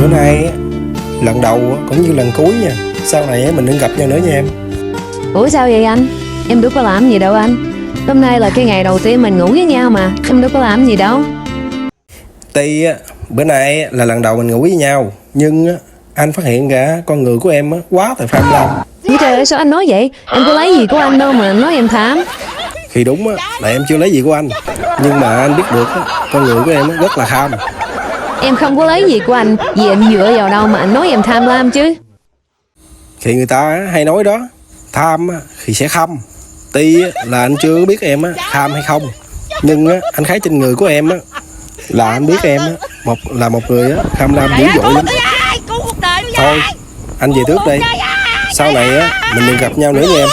Bữa nay lần đầu cũng như lần cuối nha. Sau này mình đừng gặp nhau nữa nha em. Ủa sao vậy anh? Em đâu có làm gì đâu anh. Hôm nay là cái ngày đầu tiên mình ngủ với nhau mà. Em đâu có làm gì đâu. Tuy bữa nay là lần đầu mình ngủ với nhau, nhưng anh phát hiện ra con người của em quá là tham lam. Ủa trời ơi sao anh nói vậy? Em có lấy gì của anh đâu mà anh nói em tham. Thì đúng là em chưa lấy gì của anh, nhưng mà anh biết được con người của em rất là tham. Em không có lấy gì của anh. Vì em dựa vào đâu mà anh nói em tham lam chứ. Thì người ta hay nói đó, tham thì sẽ khăm. Tuy là anh chưa biết em tham hay không, nhưng anh thấy trên người của em là anh biết em là một người tham lam dữ dội lắm. Thôi anh về trước đây, sau này mình đừng gặp nhau nữa nha em.